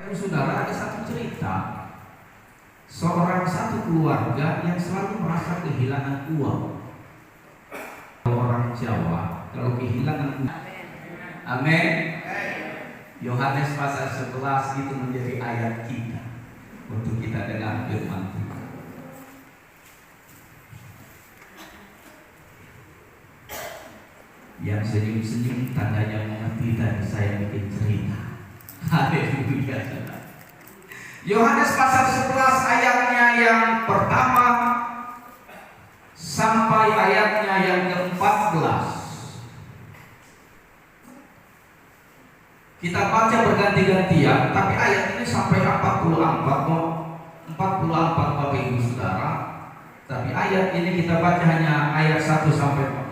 Saudara, ada satu cerita seorang satu keluarga yang selalu merasa kehilangan uang. Orang Jawa kalau kehilangan uang, amin. Yohanes pasal 11 itu menjadi ayat kita untuk kita dengar firman Tuhan. Yang senyum-senyum tandanya mengerti dan saya bikin cerita. Haleluya. Yohanes pasal 11 ayatnya yang pertama sampai ayatnya yang ke-14. Kita baca berganti-gantian, tapi ayat ini sampai 44 Bapak Ibu Saudara. Tapi ayat ini kita baca hanya ayat 1 sampai 14.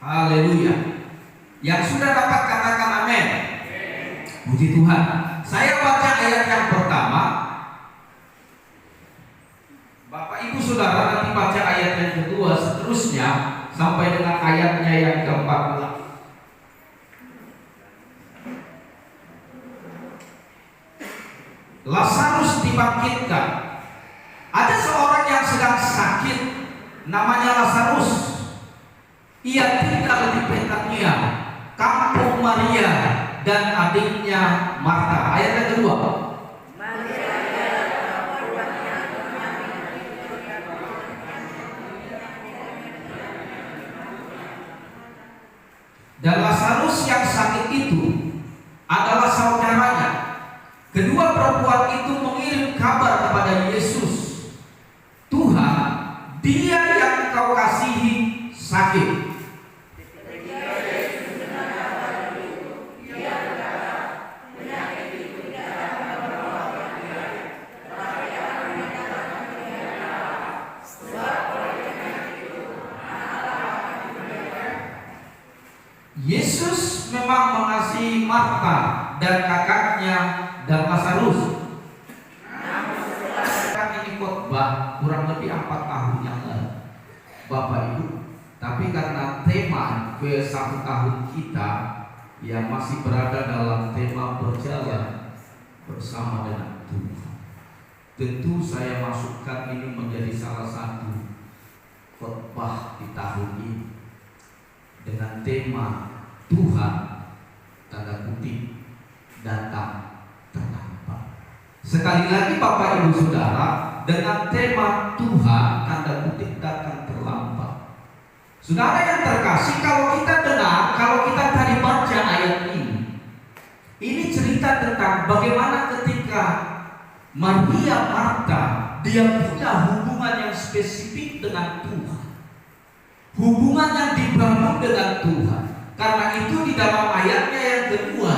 Haleluya. Yang sudah dapat katakan amin. Puji Tuhan. Saya baca ayat yang pertama. Bapak Ibu Saudara nanti baca ayat yang kedua, seterusnya sampai dengan ayatnya yang ke-14. Lazarus dibangkitkan. Ada seorang yang sedang sakit, namanya Lazarus. Ia tinggal di Betania, kampung Maria dan adiknya Marta. Ayat yang kedua. Dan Lazarus yang sakit itu adalah saudaranya. Kedua perempuan itu mengirim kabar kepada Yesus, Tuhan, dia yang kau kasihi sakit. Yesus memang mengasihi Marta dan kakaknya dan Lazarus. Ini khotbah kurang lebih 4 tahun yang lalu, Bapak Ibu. Tapi karena tema ke-1 tahun kita yang masih berada dalam tema berjalan bersama dengan Tuhan, tentu saya masukkan ini menjadi salah satu khotbah di tahun ini dengan tema Tuhan tanda kutip datang terlambat. Sekali lagi Bapak Ibu Saudara, dengan tema Tuhan tanda kutip datang terlambat. Saudara yang terkasih, kalau kita dengar, kalau kita tadi baca ayat ini cerita tentang bagaimana ketika Maria Marta dia punya hubungan yang spesifik dengan Tuhan, hubungan yang dibangun dengan Tuhan. Karena itu di dalam ayatnya yang kedua,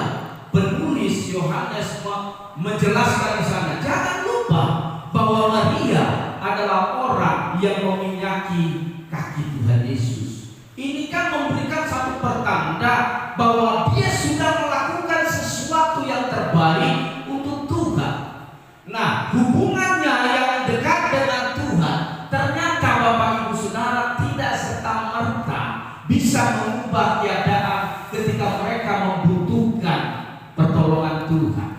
penulis Yohanes menjelaskan di sana, jangan lupa bahwa Maria adalah orang yang meminyaki kaki Tuhan Yesus. Ini kan memberikan satu pertanda bahwa dia sudah melakukan sesuatu yang terbaik untuk Tuhan. Nah, hubungannya yang dekat dengan Tuhan ternyata Bapak Ibu Saudara tidak serta-merta bisa mengubah keadaan ketika mereka membutuhkan pertolongan Tuhan.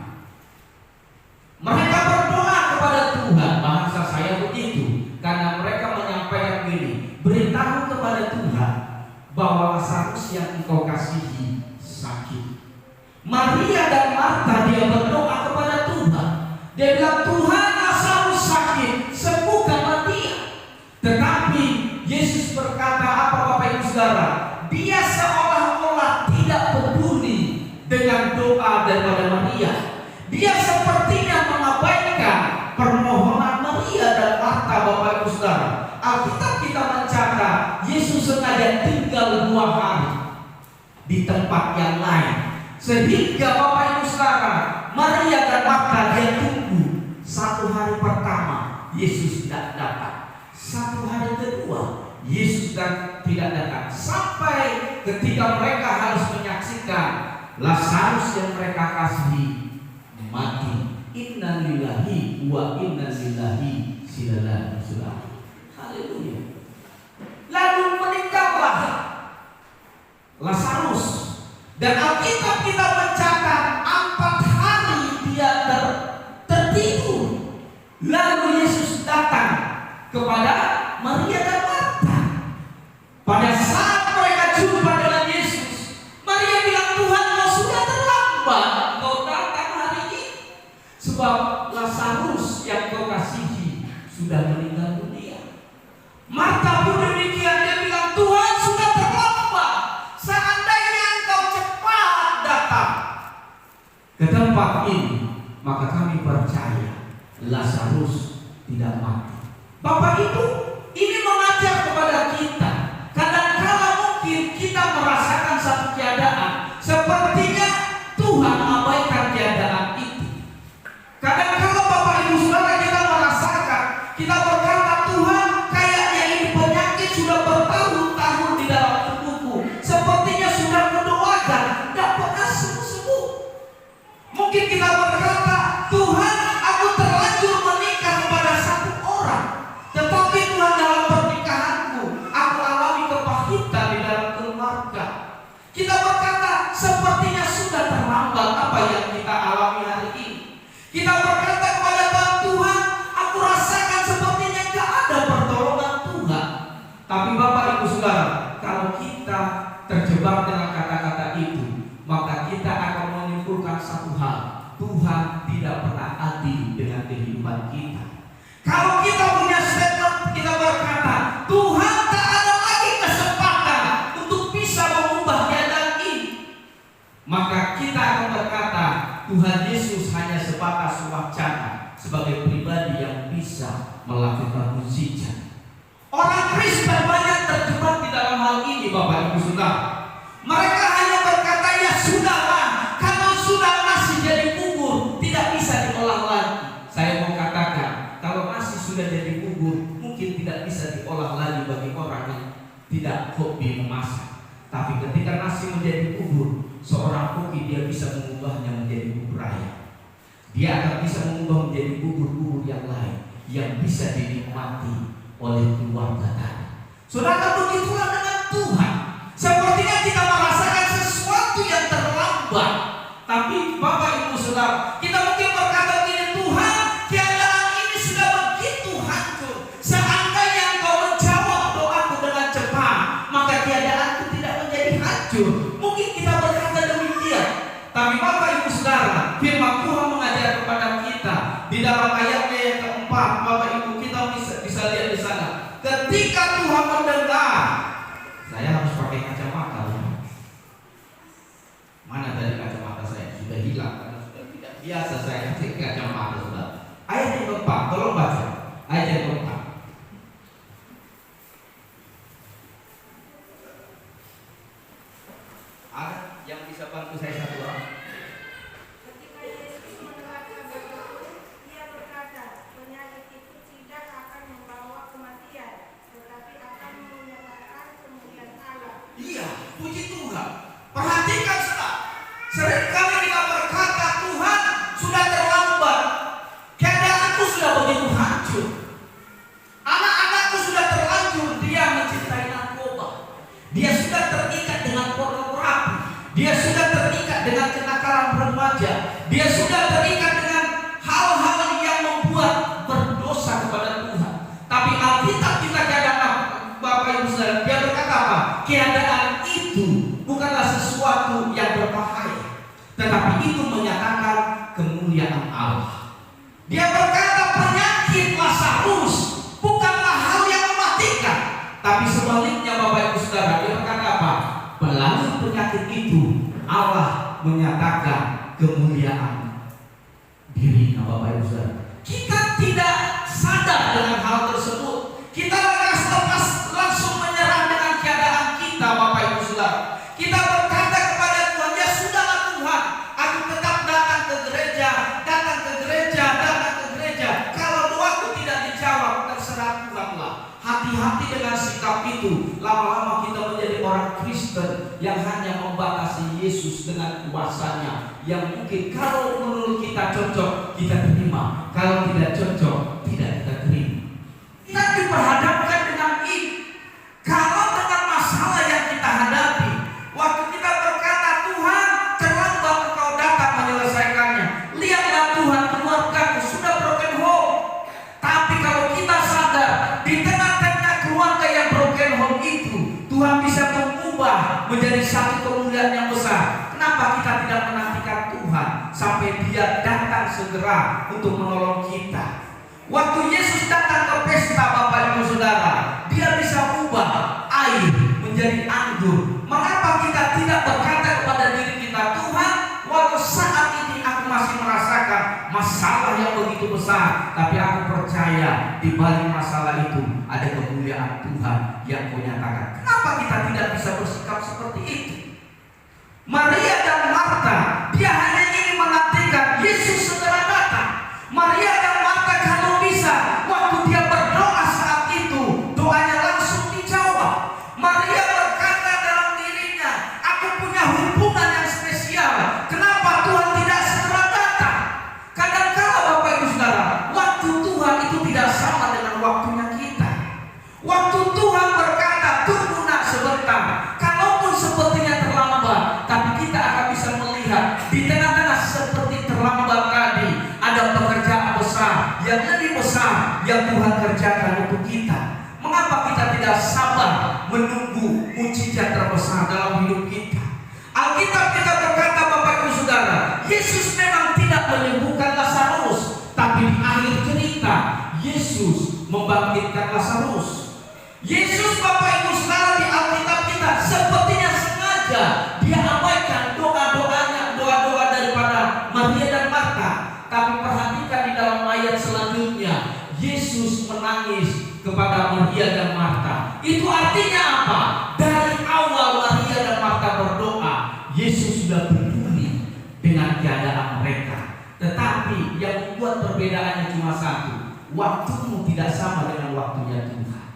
Mereka berdoa kepada Tuhan, bahasa saya begitu, karena mereka menyampaikan begini, beritahu kepada Tuhan bahwa Lazarus yang engkau kasihi sakit. Maria dan Marta dia berdoa kepada Tuhan. Dia bilang, Tuhan, Lazarus sakit, sembuhkanlah dia. Tetapi Yesus berkata apa Bapak Ibu Saudara? Dia seolah-olah tidak peduli dengan doa daripada Maria. Dia sepertinya mengabaikan permohonan Maria dan Marta, Bapak Ibu Saudara. Alkitab kita mencatat Yesus sengaja tinggal 2 hari di tempat yang lain, sehingga Bapak Ibu Saudara, Maria dan Marta dia tunggu 1 hari pertama Yesus tidak datang, 1 hari kedua Yesus tidak datang, sampai ketika mereka harus menyaksikan Lazarus yang mereka kasihi mati. Inna lillahi wa inna ilaihi raji'un. Haleluya. Lalu meninggallah Lazarus. Dan Alkitab kita mencatat 4 hari dia tertidur. Lalu Yesus datang kepada Maria dan Marta. Pada saat mereka jumpa dengan Yesus, Maria bilang, Tuhan, kau sudah terlambat, kau datang hari ini, sebab Lazarus yang kau kasihi sudah meninggal dunia. Marta pun demikian, dia bilang, Tuhan, sudah terlambat, seandainya engkau cepat datang ke tempat ini, maka kami percaya Lazarus tidak mati. Bapak Ibu, ini mengajar kepada kita. Kadang-kala mungkin kita merasakan satu keadaan sepertinya Tuhan abaikan keadaan itu. Kadang-kala Bapak Ibu Saudara kita merasakan, kita berkata, Tuhan, kayaknya ini penyakit sudah bertahun-tahun di dalam tubuhku, sepertinya sudah mendoakan, tidak pernah sembuh-sembuh. Mungkin kita berkata, Tuhan, aku terlanjur menikah kepada satu orang, tetapi Tuhan, dalam pernikahanku aku alami kepahitan di dalam keluarga. Kita berkata, sepertinya sudah terlambat apa yang kita alami hari ini. Kita berkata kepada Tuhan, aku rasakan sepertinya tidak ada pertolongan Tuhan. Tapi Bapak Ibu Saudara, kalau kita terjebak dengan kata-kata itu, maka kita akan menyimpulkan satu hal: Tuhan tidak pernah adil dengan kehidupan kita. Kalau kita punya statement, kita berkata, Tuhan, tak ada lagi kesempatan untuk bisa mengubah keadaan ini, maka kita akan berkata, Tuhan Yesus hanya sebatas wacana sebagai pribadi yang bisa melakukan mukjizat. Orang Kristen banyak terjebak di dalam hal ini, Bapak Ibu Saudara. Mereka hanya berkata, ya sudahlah, kalau sudah nasi jadi bubur, tidak bisa diolah lagi. Saya mau katakan, kalau nasi sudah jadi bubur, mungkin tidak bisa diolah lagi bagi orang yang tidak hobi memasak. Tapi ketika nasi menjadi bubur, seorang koki dia bisa mengubahnya menjadi bubur ayam. Dia akan bisa mengubah menjadi bubur-bubur yang lain yang bisa dinikmati oleh keluarga tadi. Saudara, begitulah dengan Tuhan. Sepertinya kita merasakan sesuatu yang terlambat, tapi Bapak Ibu Saudara, kita mungkin berkata gini, Tuhan, keadaan ini sudah begitu hancur. Seandainya Engkau menjawab doaku dengan cepat, maka keadaanku tidak menjadi hancur. Mungkin kita berkata demikian. Tapi Bapak Ibu Saudara, firman Tuhan mengajar kepada kita di dalam ayatnya yang keempat. Bapak Ibu, kita bisa lihat di sana. Ketika Tuhan mendengar, saya harus pakai kacamata. Mana tadi kacamata saya? Sudah hilang karena sudah tidak biasa saya pakai kacamata, Saudara. Ayat yang keempat, tolong baca. Ayat yang keempat. Ada yang bisa bantu saya satu orang? Ketika Yesus mendengar kabar itu, dia berkata, penyakit itu tidak akan membawa kematian, tetapi akan menyatakan kemuliaan Allah. Iya, puji Tuhan. Perhatikan Saudara, seringkali kita berkata, Tuhan, sudah terlambat, keadaanku sudah begitu hancur, anak-anakku sudah terlanjur dia mencintai narkoba, dia sudah terikat dengan pornografi, dia sudah terikat dengan kenakalan remaja, dia sudah terikat dengan hal-hal yang membuat berdosa kepada Tuhan. Tapi Alkitab kita katakan, Bapak Ibu Saudara, dia berkata apa? Keadaan itu bukanlah sesuatu yang berbahaya, tetapi itu menyatakan kemuliaan Allah. Dia berkata, penyakit Lazarus bukanlah hal yang mematikan, tapi sebaliknya Bapak Ibu Saudara, dia berkata apa? Melalui penyakit itu Allah menyatakan kemuliaan dirinya. Bapak Ibu Saudara, kita tidak sadar dengan hal tersebut. Kita langsung menyerah dengan keadaan kita, Bapak Ibu Saudara. Kita berkata kepada Tuhan, ya sudahlah Tuhan, aku tetap datang ke gereja. Kalau doaku tidak dijawab, terserah Tuhanlah. Hati-hati dengan sikap itu. Lama-lama kita menjadi orang Kristen yang hanya membatasi Yesus dengan kuasanya, yang mungkin kalau menurut kita cocok, kita terima. Kalau tidak cocok, tidak kita terima. Kita diperhadapkan dengan ini. Kalau dengan masalah yang kita hadapi, waktu berubah menjadi satu kemuliaan yang besar. Kenapa kita tidak menantikan Tuhan sampai Dia datang segera untuk menolong kita? Waktu Yesus datang ke pesta, Bapak Ibu Saudara, Dia bisa ubah air menjadi anggur. Mengapa kita tidak berkata kepada diri kita, Tuhan, waktu saat ini aku masih merasakan masalah yang begitu besar, tapi aku percaya di balik masalah itu ada kemuliaan Tuhan yang Kau nyatakan. Kenapa kita tidak bisa bersikap seperti itu? Maria dan Marta, dia hanya ingin menantikan Yesus segera datang. Maria dan Marta kalau bisa, waktu dia berdoa saat itu, doanya langsung dijawab. Maria berkata dalam dirinya, aku punya hubungan yang spesial. Kenapa Tuhan tidak segera datang? Kadang-kala Bapak Ibu Saudara, waktu Tuhan itu tidak sama dengan waktunya kita. Waktu Tuhan berkata, tunggu nak sebentar. Kalaupun sepertinya terlambat, tapi kita akan bisa melihat di tengah-tengah seperti terlambat tadi, ada pekerjaan besar yang lebih besar yang Tuhan kerjakan untuk kita. Mengapa kita tidak sabar menunggu mujizat terbesar dalam hidup kita? Alkitab kita berkata, Bapak Ibu Saudara, Yesus memang tidak menyembuhkan Lazarus, tapi di akhir cerita Yesus membangkitkan Lazarus. Yesus, Bapak Ibu Saudara, di Alkitab kita sepertinya sengaja Dia abaikan doa-doa daripada Maria dan Marta. Tapi perhatikan di dalam ayat selanjutnya, Yesus menangis kepada Maria dan Marta. Itu artinya apa? Dari awal Maria dan Marta berdoa, Yesus sudah peduli dengan keadaan mereka. Tetapi yang membuat perbedaannya cuma satu, waktumu tidak sama dengan waktunya Tuhan.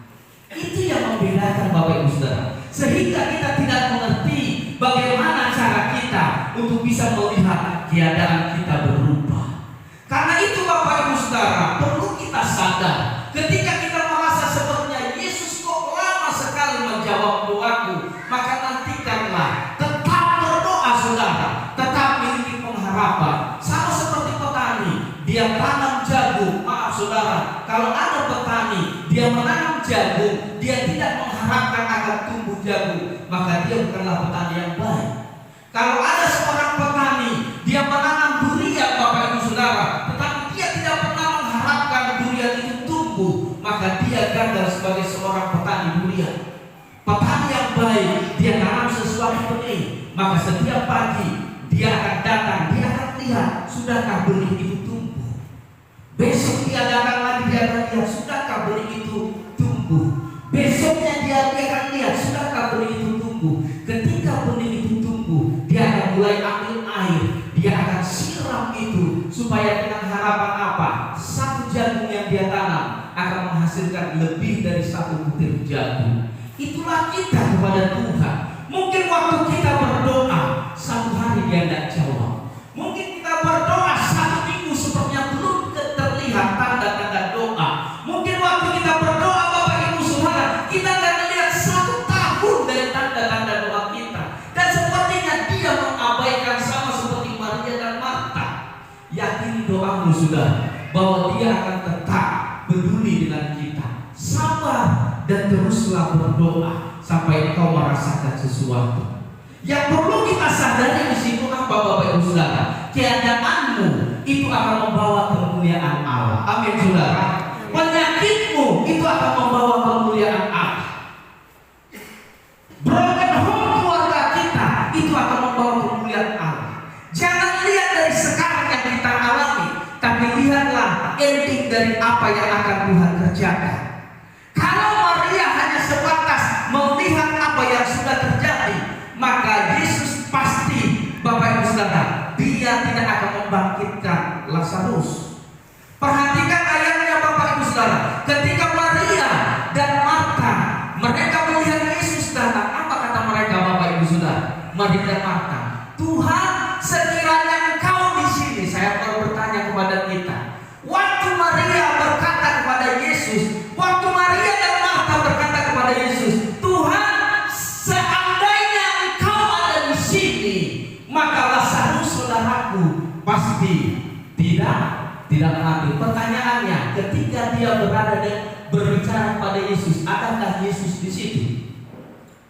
Itu yang membedakan Bapak Ibu Saudara. Sehingga kita tidak mengerti bagaimana cara kita untuk bisa melihat keadaan kita berubah. Karena itu Bapak Ibu Saudara, perlu kita sadar ketika kita merasa sepertinya Yesus kok lama sekali menjawab doaku, maka nantikanlah, tetap berdoa saudara, tetap miliki pengharapan. Sama seperti petani, dia tanam jagung. Maaf saudara, kalau ada petani, dia menanam jagung, dia tidak mengharapkan akan tumbuh jagung, maka dia bukanlah petani yang baik. Kalau ada seorang petani, dia menanam durian Bapak Ibu Saudara, tetapi dia tidak pernah mengharapkan durian itu tumbuh, maka dia gagal sebagai seorang petani durian. Petani yang baik, dia tanam sesuatu benih, maka setiap pagi dia akan datang, dia akan lihat sudahkah benih itu tumbuh. Besok dia datang lagi, dia akan lihat sudahkah benih itu tumbuh. Besoknya dia akan lihat sudahkah benih itu tumbuh. Ketika benih itu tumbuh, dia akan mulai ambil air, dia akan siram itu supaya dengan harapan apa? Satu jagung yang dia tanam akan menghasilkan lebih dari satu butir jagung. Itulah kita kepada Tuhan. Mungkin waktu kita berdoa, satu hari dia tidak jawab. Mungkin kita berdoa satu minggu sepertinya belum terlihat tanda-tanda doa. Mungkin waktu kita berdoa Bapak Ibu Saudara, kita akan melihat 1 tahun dari tanda-tanda doa kita. Dan sepertinya dia mengabaikan sama seperti Maria dan Marta. Yakini doamu sudah, bahwa dia akan tetap peduli dengan kita. Sabar dan teruslah berdoa sampai engkau merasakan sesuatu. Yang perlu kita sadari di situ apa Bapak Ibu Saudara? Keadaanmu itu akan membawa kemuliaan Allah. Amin saudara. Penyakitmu itu akan membawa kemuliaan Allah. Broken home keluarga kita itu akan membawa kemuliaan Allah. Jangan lihat dari sekarang yang kita alami, tapi lihatlah ending dari apa yang akan Tuhan kerjakan. Kalau Maria hanya sebatas melihat apa yang sudah terjadi, maka Yesus pasti Bapak Ibu Saudara, dia tidak akan membangkitkan Lazarus. Perhatikan ayatnya Bapak Ibu Saudara, ketika Maria dan Marta mereka melihat Yesus datang, apa kata mereka Bapak Ibu Saudara? Maria dan Marta, Tuhan, sekiranya Engkau di sini. Saya mau bertanya kepada kita, waktu Maria berkata kepada Yesus, waktu Maria dan Marta berkata kepada Yesus, Tuhan, seandainya Engkau ada di sini, maka Lazarus saudaraku pasti tidak mati. Pertanyaannya, ketika dia berada dan berbicara kepada Yesus, adakah Yesus di situ?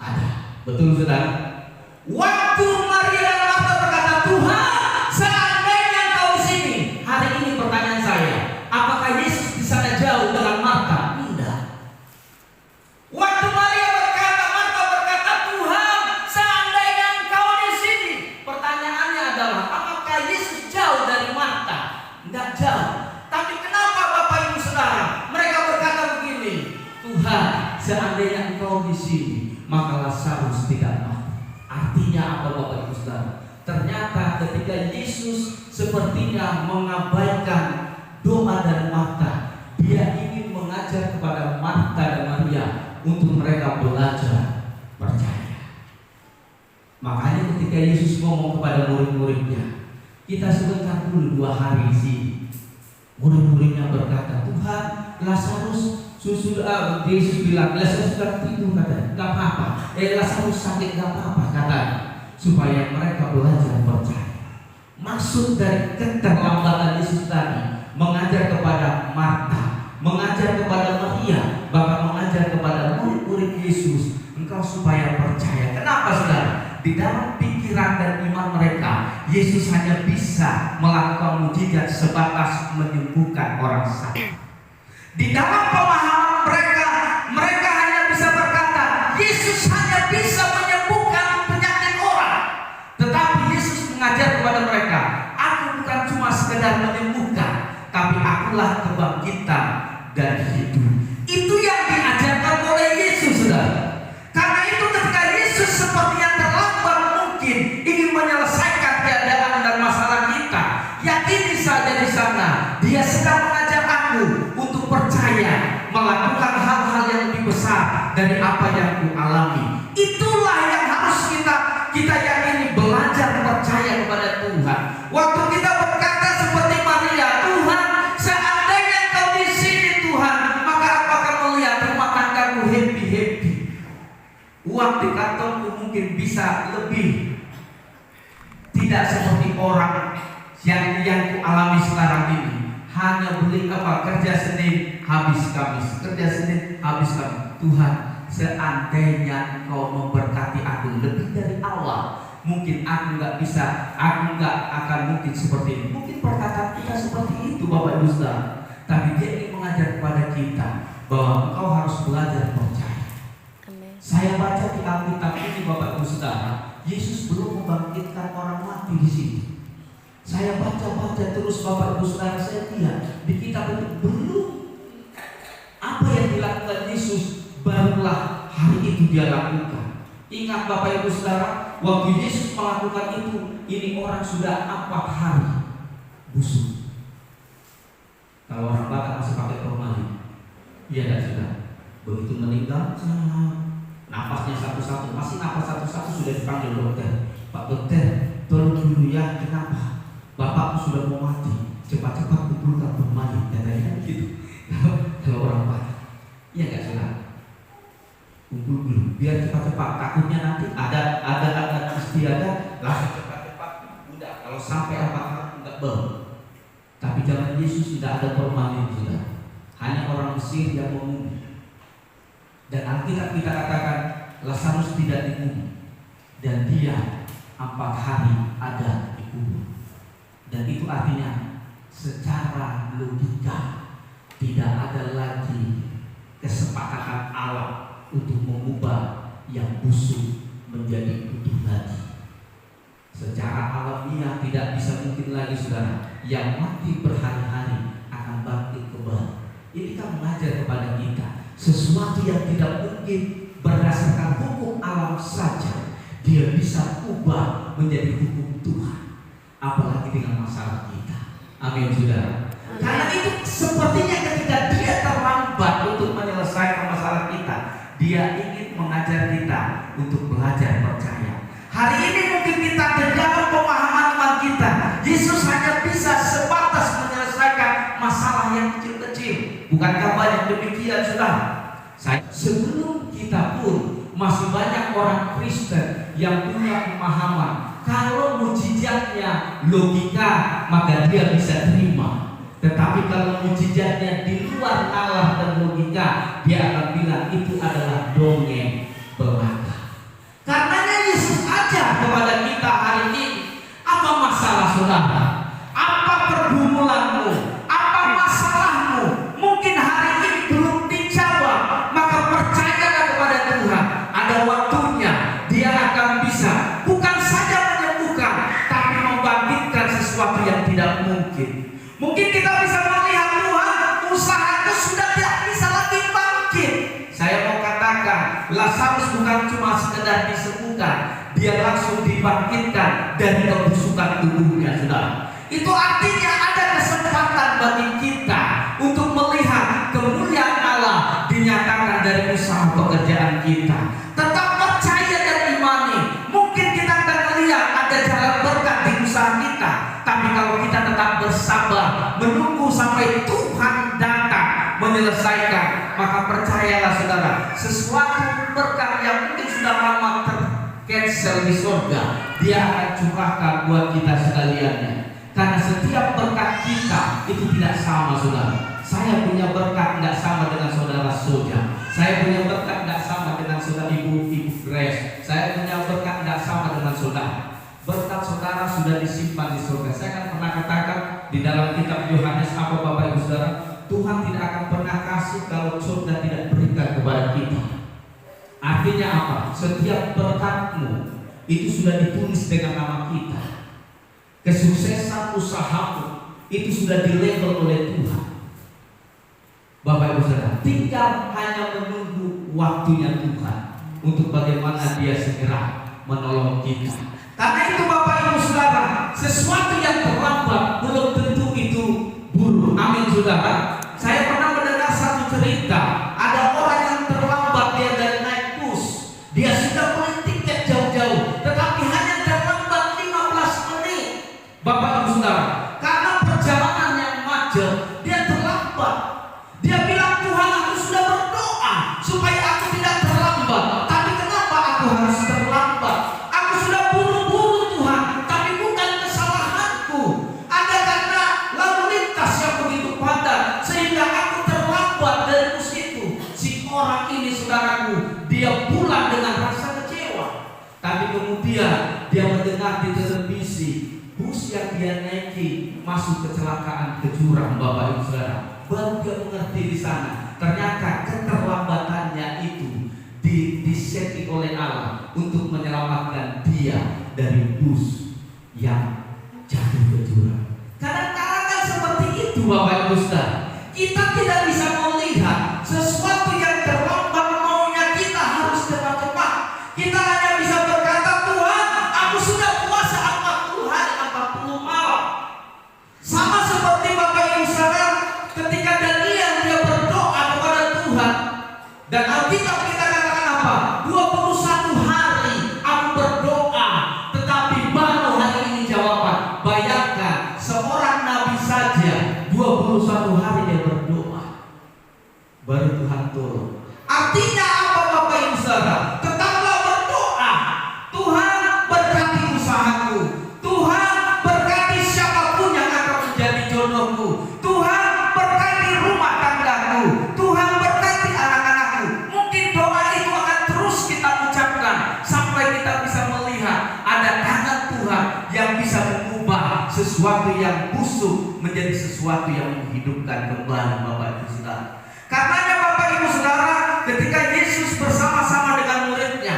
Ada. Betul saudara? Waktu Maria dan Marta berkata, Tuhan, seandainya Engkau di sini. Hari ini pertanyaan saya, apakah Yesus di sana jauh dengan Marta? Tidak. Waktu Maria berkata, Marta berkata, Tuhan, seandainya Engkau di sini. Pertanyaannya adalah, apakah Yesus jauh dari Marta? Tidak jauh. Tapi kenapa Bapak Ibu Saudara? Mereka berkata begini, Tuhan, seandainya Engkau di sini, maka Lazarus tidak mati. Artinya apa Bapak Ibu Saudara? Ternyata ketika Yesus sepertinya mengabaikan doa dari Marta, Dia ingin mengajar kepada Marta dan Maria untuk mereka belajar percaya. Makanya ketika Yesus ngomong kepada murid-muridnya, kita sebentar dulu 2 hari di sini. Murid-muridnya berkata, Tuhan, Lazarus sudah, Yesus bilang, Lazarus sudah tidur, katanya, nggak apa-apa. Lazarus sakit, nggak apa-apa, katanya, supaya mereka belajar percaya. Maksud dari keterlambatan Yesus tadi mengajar kepada Marta, mengajar kepada Maria, bahkan mengajar kepada murid-murid Yesus, engkau supaya percaya. Kenapa saudara? Di dalam pikiran dan iman mereka, Yesus hanya bisa melakukan mujizat sebatas menyembuhkan orang sakit. Di dalam pemahaman mereka, mereka hanya bisa berkata, Yesus hanya bisa menyembuhkan penyakit orang. Tetapi Yesus mengajar kepada mereka, aku bukan cuma sekedar menyembuhkan, tapi akulah kebangkitan dan hidup. Itu yang diajarkan oleh Yesus, saudara. Karena itu ketika Yesus seperti yang terlambat mungkin ingin menyelesaikan keadaan dan masalah kita, yakini saja di sana Dia sedang mengajar aku untuk percaya, melakukan hal-hal yang lebih besar dari apa yang ku alami. Itulah yang harus kita yakini, belajar percaya kepada Tuhan. Waktu kita berkata seperti Maria, Tuhan, seandainya Engkau di sini Tuhan, maka aku akan melihat rumah tanggaku happy. Uang di kantongku mungkin bisa lebih, tidak seperti orang yang ku alami sekarang ini. Hanya beli kerja Senin habis Kamis, kerja Senin habis Kamis. Tuhan, seandainya Engkau memberkati aku lebih dari awal, mungkin aku nggak akan mungkin seperti ini. Mungkin perkataan kita seperti itu Bapak Ibu Saudara. Tapi Dia ingin mengajar kepada kita bahwa engkau harus belajar percaya. Amen. Saya baca di Alkitab ini Bapak Ibu Saudara, Yesus belum membangkitkan orang mati di sini. Saya baca terus Bapak Ibu Saudara, saya lihat di kitab itu belum apa yang dilakukan Yesus, barulah hari itu Dia lakukan. Ingat Bapak Ibu Saudara, waktu Yesus melakukan itu, ini orang sudah 4 hari busuk. Kalau orang Batak masih pakai formalin, iya dan sudah. Begitu meninggal, nafasnya satu-satu, masih nafas satu-satu, sudah dipanggil dokter. Pak dokter, tolong dulu ya, kenapa? Bapakku sudah mau mati, cepat-cepat kumpulkan pemain, katanya gitu. Kalau orang Batak, iya nggak salah. Kumpul dulu, biar cepat-cepat. Takutnya nanti ada istiadat, langsung cepat-cepat. Udah, kalau sampai 4 hari nggak bel. Tapi zaman Yesus tidak ada pemain, sudah. Hanya orang Mesir yang mengumum. Dan Alkitab kita katakan Lazarus tidak dikubur, dan dia 4 hari ada di kubur. Dan itu artinya secara logika tidak ada lagi kesepakatan Allah untuk mengubah yang busuk menjadi utuh lagi. Secara alamiah tidak bisa mungkin lagi saudara, yang mati berhari-hari akan bangkit kembali. Ini kan mengajar kepada kita sesuatu yang tidak mungkin berdasarkan hukum alam saja, Dia bisa ubah menjadi hukum Tuhan. Apalagi dengan masalah kita. Amin saudara. Karena itu sepertinya ketika Dia terlambat untuk menyelesaikan masalah kita, Dia ingin mengajar kita untuk belajar percaya. Hari ini mungkin kita di dalam pemahaman iman kita, Yesus hanya bisa sebatas menyelesaikan masalah yang kecil-kecil. Bukankah banyak demikian saudara? Sebelum kita pun masih banyak orang Kristen yang punya pemahaman kalau mujizatnya logika maka dia bisa terima. Tetapi kalau mujizatnya di luar Allah dan logika, dia akan bilang itu adalah dongeng belaka. Karena saudara. Apa pergumulanmu? Apa masalahmu? Mungkin hari ini belum dijawab, maka percayalah kepada Tuhan. Ada waktunya Dia akan bisa bukan saja menyembuhkan, tapi membangkitkan sesuatu yang tidak mungkin. Mungkin kita bisa melihat Tuhan, usahaku sudah tidak bisa lagi bangkit. Saya mau katakan, Lazarus bukan cuma sekedar disembuhkan, dia langsung dibangkitkan dari kebusukan tubuhnya, saudara. Itu artinya ada kesempatan bagi kita untuk melihat kemuliaan Allah dinyatakan dari usaha pekerjaan kita. Tetap percaya dan imani. Mungkin kita akan melihat ada jalan berkat di usaha kita, tapi kalau kita tetap bersabar menunggu sampai Tuhan datang menyelesaikan, maka percayalah saudara, sesuatu berkat yang mungkin sudah lama tercancel di surga, Dia akan curahkan buat kita sekaliannya. Karena setiap berkat kita itu tidak sama, saudara. Saya punya berkat tidak sama dengan saudara Soja. Saya punya berkat tidak sama dengan saudara Ibu Grace. Saya punya berkat tidak sama dengan saudara. Berkat saudara sudah disimpan di surga. Saya akan pernah katakan di dalam kitab Yohanes, apa Bapak Ibu Saudara, Tuhan tidak akan pernah kasih kalau surga tidak berikan kepada kita. Artinya apa? Setiap berkatmu itu sudah ditulis dengan nama kita. Kesuksesan usahamu itu sudah dilabel oleh Tuhan. Bapak Ibu Saudara, tinggal hanya menunggu waktunya Tuhan untuk bagaimana Dia segera menolong kita. Karena itu Bapak Ibu Saudara, sesuatu yang terlambat belum tentu itu buruk. Amin saudara. Saya pernah mendengar satu cerita, ada orang yang terlambat, dia dari naik bus, dia sudah beli tiket jauh-jauh, tetapi hanya terlambat 15 menit. Bapak Ibu Saudara, karena perjalanan yang macet, dia terlambat. Dia bilang, Tuhan, aku sudah berdoa supaya aku tidak terlambat, tapi kenapa aku harus terlambat? Aku sudah buru-buru Tuhan, tapi bukan kesalahanku. Ada karena lalu lintas yang begitu padat sehingga aku terlambat dari bus itu. Si orang ini, saudaraku, dia pulang dengan rasa kecewa. Tapi kemudian dia mendengar di televisi, bus yang dia naiki masuk kecelakaan ke jurang, Bapak Ibu Saudara. Baru dia mengerti di sana, ternyata keterlambatannya itu disetting oleh Allah untuk menyelamatkan dia dari bus yang jatuh ke jurang. Kadang-kadang seperti itu, Bapak Ibu Saudara. Kita tidak bisa melihat sesuatu yang terlambat maunya kita harus cepat-cepat. Kita hanya bisa berkata, Tuhan, aku sudah puasa 40 hari 40 malam. Sama seperti Bapak Ibu Saudara, ketika Daniel dia berdoa kepada Tuhan, dan Alkitab kita katakan apa? 21 hari aku berdoa, tetapi baru hari ini jawaban. Bayangkan seorang nabi saja 21 hari dia berdoa, baru Tuhan turun. Artinya apa Bapak Ibu Saudara? Tetaplah berdoa. Tuhan berkati usahaku, Tuhan berkati siapapun yang akan menjadi jodohku, Tuhan berkati rumah tanggaku, Tuhan berkati anak-anakku. Mungkin doa itu akan terus kita ucapkan sampai kita bisa melihat ada tangan Tuhan yang bisa mengubah sesuatu yang busuk menjadi sesuatu yang menghidupkan kembali, Bapak Ibu Saudara. Karenanya Bapak Ibu Saudara, ketika Yesus bersama-sama dengan muridnya,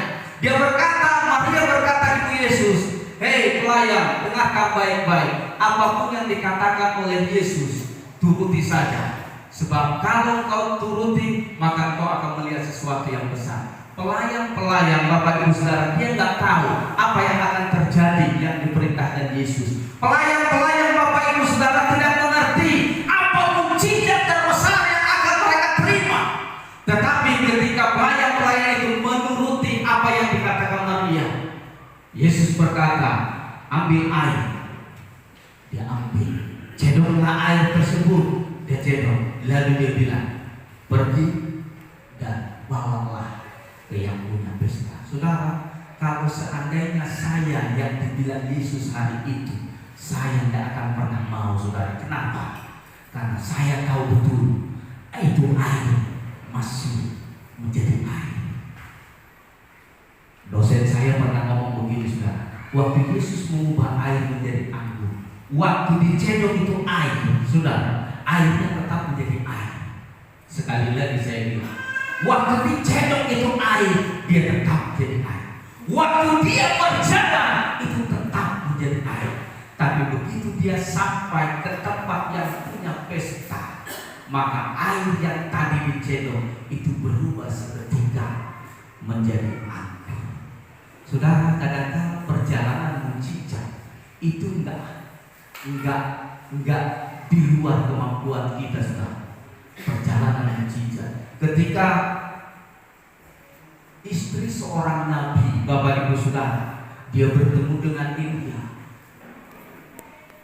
Maria berkata kepada Yesus, hei pelayan, dengarkan baik-baik, apapun yang dikatakan oleh Yesus, turuti saja. Sebab kalau kau turuti, maka kau akan melihat sesuatu yang besar. Pelayan-pelayan Bapak Ibu Saudara, dia nggak tahu apa yang akan terjadi yang diperintahkan Yesus. Pelayan-pelayan Bapak Ibu Saudara tidak mengerti apa mujizat terbesar yang akan mereka terima. Tetapi ketika pelayan-pelayan itu menuruti apa yang dikatakan Maria, Yesus berkata, ambil air. Dia ambil, cedoklah air tersebut. Dia cedok, lalu dia bilang, pergi dan bawalah ke yang punya pesta. Saudara, kalau seandainya saya yang dibilang Yesus hari itu, saya tidak akan pernah mau, saudara. Kenapa? Karena saya tahu betul itu air masih menjadi air. Dosen saya pernah ngomong begini, saudara. Waktu Yesus mengubah air menjadi anggur, Waktu dicedok itu air, saudara, airnya tetap menjadi air. Sekali lagi saya bilang, waktu dicedok itu air, dia tetap menjadi air. Waktu dia berjalan itu tetap menjadi air. Tapi begitu dia sampai ke tempat yang punya pesta, maka air yang tadi dicedok itu berubah seketika menjadi anggur. Saudara, kadang-kadang perjalanan mujizat itu enggak di luar kemampuan kita, saudara. Perjalanan mujizat. Ketika istri seorang nabi, Bapak Ibu Saudara, dia bertemu dengan Elia.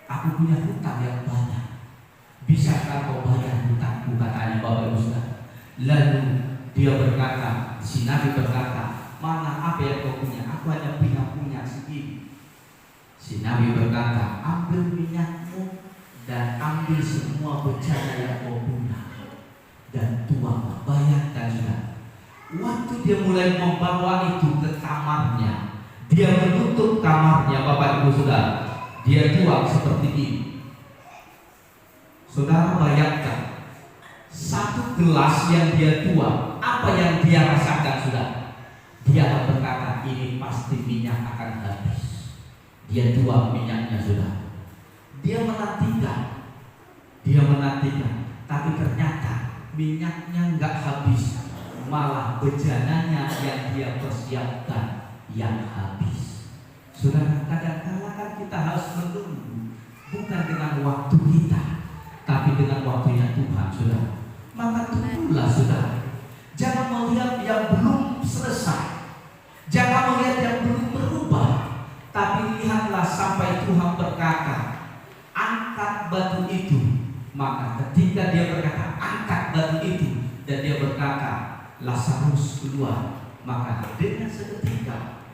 Aku punya hutang yang banyak. Bisakah kau bayar hutangku, katanya Bapak Ibu Saudara. Lalu dia berkata, si nabi berkata, mana apa yang kau punya? Aku hanya punya segini. Si nabi berkata, ambil minyakmu dan ambil semua bejana yang kau punya dan tuang. Bayangkan, saudara, waktu dia mulai membawa itu ke kamarnya, dia menutup kamarnya, Bapak Ibu Saudara, dia tuang seperti ini. Saudara bayangkan, satu gelas yang dia tuang, apa yang dia rasakan, saudara? Dia akan berkata, ini pasti minyak akan habis. Dia tuang minyaknya, saudara. Dia menantikan, tapi ternyata minyaknya nggak habis, malah bejananya yang dia persiapkan yang habis. Saudara, kadang-kadang kan kita harus menunggu, bukan dengan waktu kita, tapi dengan waktunya Tuhan, saudara. Maka tunggulah, saudara. Jangan melihat yang belum selesai, jangan melihat yang belum berubah, tapi lihatlah sampai Tuhan berkata, angkat batu itu. Maka ketika dia berkata, angkat batu itu, dan dia berkata, Lazarus keluar, maka dengan seketika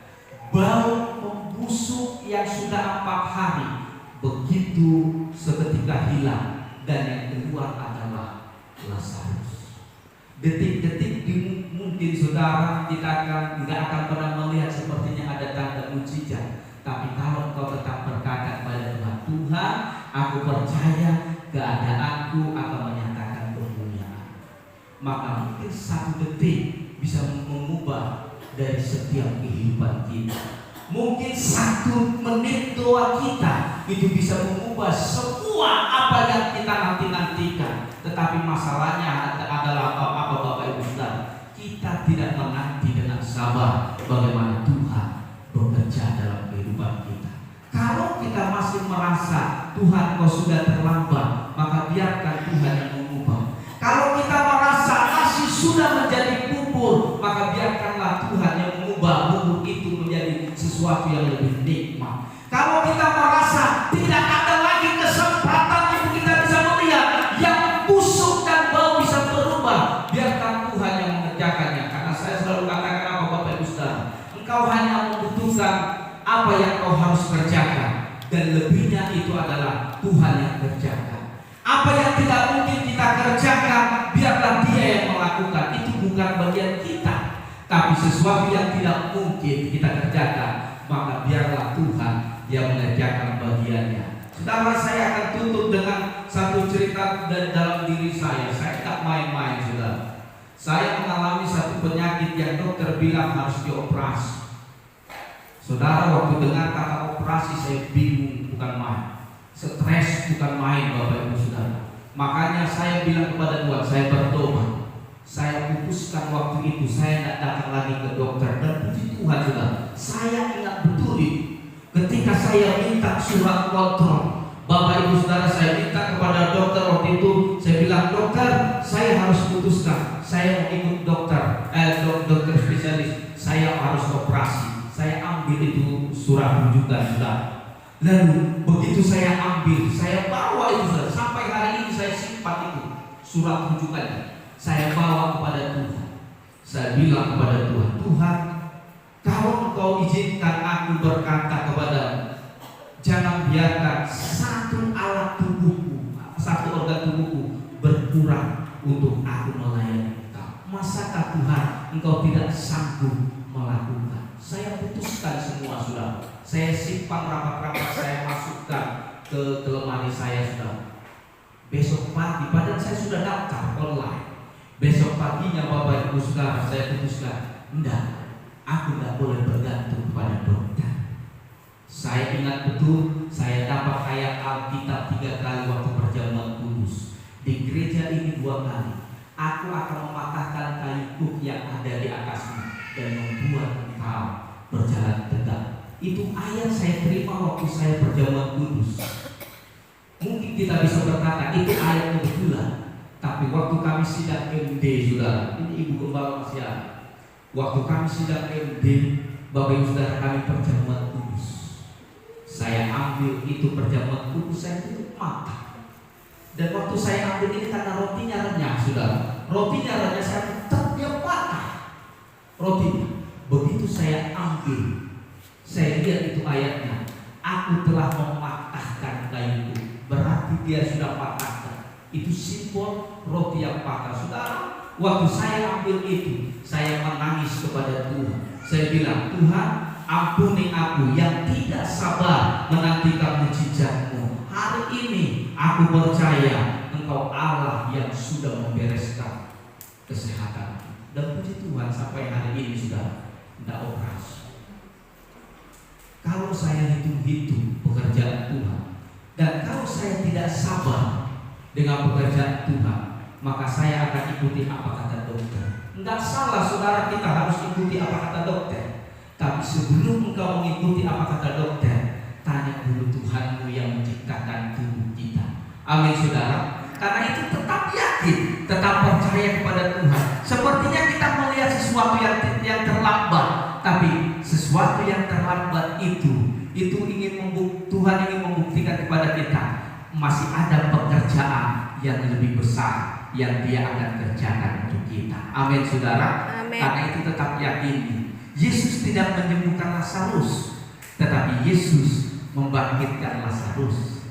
bau membusuk yang sudah 4 hari begitu seketika hilang, dan yang keluar adalah Lazarus. Detik-detik mungkin saudara tidak akan pernah melihat sepertinya ada tanda mujizat, tapi kalau engkau tetap berkata kepada Tuhan, Tuhan, aku percaya keadaanku akan menyatakan kemuliaan, maka mungkin 1 detik bisa mengubah dari setiap kehidupan kita. Mungkin 1 menit doa kita itu bisa mengubah semua apa yang kita nanti-nantikan. Tetapi masalahnya adalah apa Bapak Ibu Saudara? Kita tidak menanti dengan sabar bagaimana Tuhan bekerja dalam kehidupan kita. Kalau kita masih merasa Tuhan kau sudah terlambat, maka biarkan Tuhan yang mengubah. Kalau kita merasa masih sudah menjadi bubur, maka biarkanlah Tuhan yang mengubah bubur itu menjadi sesuatu yang lebih nikmat. Kalau kita merasa tidak ada lagi kesempatan untuk kita bisa melihat yang busuk dan bau bisa berubah, biarkan Tuhan yang mengerjakannya. Karena saya selalu katakan apa Bapak Ibu Saudara, engkau hanya membutuhkan apa yang kau harus kerjakan, dan lebihnya itu adalah Tuhan yang kerjakan. Apa yang tidak mungkin kita kerjakan, biarlah Dia yang melakukan. Itu bukan bagian kita. Tapi sesuatu yang tidak mungkin kita kerjakan, maka biarlah Tuhan yang mengerjakan bagiannya. Saudara, saya akan tutup dengan satu cerita dari dalam diri saya. Saya tidak main-main, saudara. Saya mengalami satu penyakit yang dokter bilang harus dioperasi. Saudara, waktu dengar kata operasi saya bingung, bukan main. Stres bukan main, Bapak Ibu Saudara. Makanya saya bilang kepada Tuhan, saya bertobat. Saya putuskan waktu itu saya tidak datang lagi ke dokter. Dan puji Tuhan, saudara, saya ingat betul itu. Ketika saya minta surat kontrol, Bapak Ibu Saudara, saya minta kepada dokter waktu itu. Saya bilang, dokter, saya harus putuskan. Saya mau ikut dokter spesialis. Saya harus operasi. Saya ambil itu surat rujukan, saudara. Lalu begitu saya ambil, saya bawa itu, saudara. Sampai hari ini saya simpan itu surat rujukannya. Saya bawa kepada Tuhan. Saya bilang kepada Tuhan, Tuhan, kalau Engkau izinkan aku berkata kepadamu, jangan biarkan satu alat tubuhku, satu organ tubuhku berkurang untuk aku melayani Engkau. Masakah Tuhan Engkau tidak sanggup melakukan? Saya putuskan semua, saudara. Saya simpan rapat-rapat, saya masukkan ke lemari saya sudah. Besok pagi, padahal saya sudah daftar online. Besok paginya Bapak Ibu Saudara saya putuskan, enggak, aku enggak boleh bergantung pada dokter. Saya ingat betul, saya dapat ayat Alkitab 3 kali waktu perjamuan kudus. Di gereja ini 2 kali. Aku akan mematahkan kayu kuk yang ada di atasmu dan membuat engkau berjalan tegak. Itu ayat saya terima waktu saya perjamuan kudus. Mungkin kita bisa berkata itu ayat kebetulan, tapi waktu kami sidang MD, saudara, ini Ibu Gembala masih ada. Waktu kami sidang MD, Bapak Ibu Saudara, kami perjamuan kudus. Saya ambil itu perjamuan kudus, saya tutup mata. Dan waktu saya ambil ini karena rotinya renyah, saudara. Rotinya renyah, saya tetap dia patah. Roti. Begitu saya ambil, saya lihat itu ayatnya. Aku telah mematahkan kayuku. Berarti dia sudah patahkan. Itu simbol roti yang patah. Saudara, waktu saya ambil itu, saya menangis kepada Tuhan. Saya bilang, Tuhan, ampuni aku yang tidak sabar menantikan mujizat-Mu. Hari ini aku percaya Engkau Allah yang sudah membereskan kesehatan. Dan puji Tuhan sampai hari ini sudah tidak operasi. Kalau saya hitung-hitung pekerjaan Tuhan, dan kalau saya tidak sabar dengan pekerjaan Tuhan, maka saya akan ikuti apa kata dokter. Enggak salah saudara, kita harus ikuti apa kata dokter. Tapi sebelum engkau mengikuti apa kata dokter, tanya dulu Tuhanmu yang menciptakan tubuh kita. Amin saudara. Karena itu tetap yakin, tetap percaya kepada Tuhan. Sepertinya kita melihat sesuatu yang terlambat, tapi sesuatu yang terlambat itu Tuhan ingin membuktikan kepada kita masih ada pekerjaan yang lebih besar yang Dia akan kerjakan untuk kita. Amin saudara. Amin. Karena itu tetap yakin, Yesus tidak menyembuhkan Lazarus, tetapi Yesus membangkitkan Lazarus.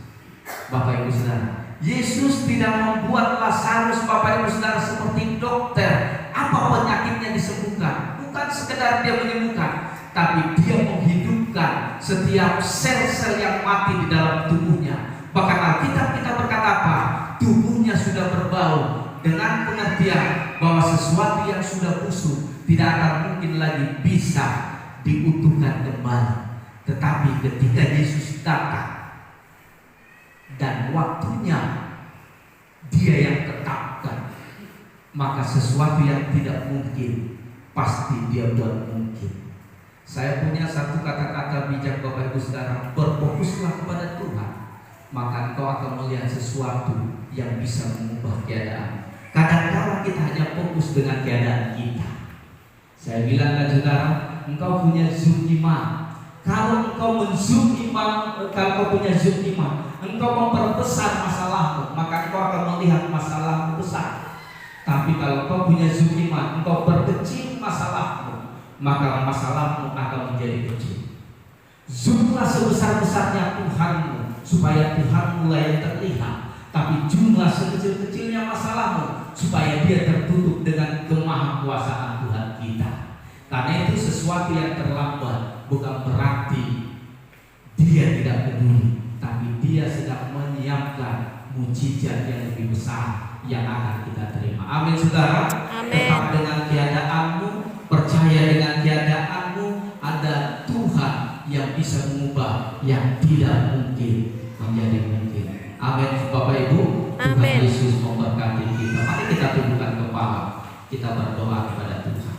Bapak Ibu Saudara, Yesus tidak membuat Lazarus, Bapak Ibu Saudara, seperti dokter. Apa penyakitnya disembuhkan? Bukan sekedar dia menyembuhkan, tapi dia menghidupkan setiap sel-sel yang mati di dalam tubuhnya. Bahkan Alkitab kita berkata apa? Tubuhnya sudah berbau, dengan pengertian bahwa sesuatu yang sudah busuk tidak akan mungkin lagi bisa diutuhkan kembali. Tetapi ketika Yesus datang dan waktunya Dia yang tetapkan, maka sesuatu yang tidak mungkin pasti Dia buat mungkin. Saya punya satu kata-kata bijak Bapak Ibu Saudara, berfokuslah kepada Tuhan, maka engkau akan melihat sesuatu yang bisa mengubah keadaan. Kadang-kadang kita hanya fokus dengan keadaan kita. Saya bilang ke saudara, engkau punya zoom iman. Kalau engkau men-zoom iman, kalau engkau punya zoom iman, engkau memperbesar masalahmu, maka engkau akan melihat masalahmu besar. Tapi kalau engkau punya zoom iman, engkau perkecil masalahmu, maka masalahmu akan menjadi kecil. Zoomlah sebesar-besarnya Tuhanmu, supaya Tuhan mulai terlihat. Tapi jumlah sekecil-kecilnya masalahmu, supaya dia tertutup dengan kemahakuasaan Tuhan kita. Karena itu sesuatu yang terlambat bukan berarti Dia tidak peduli, tapi Dia sedang menyiapkan mujizat yang lebih besar yang akan kita terima. Amin saudara. Amin. Tetap dengan keadaanmu, percaya dengan keadaanmu, ada Tuhan yang bisa mengubah yang tidak mungkin menjadi mungkin. Amin Bapak Ibu. Tuhan Amin. Yesus memberkati kita. Mari kita tundukkan kepala, kita berdoa kepada Tuhan.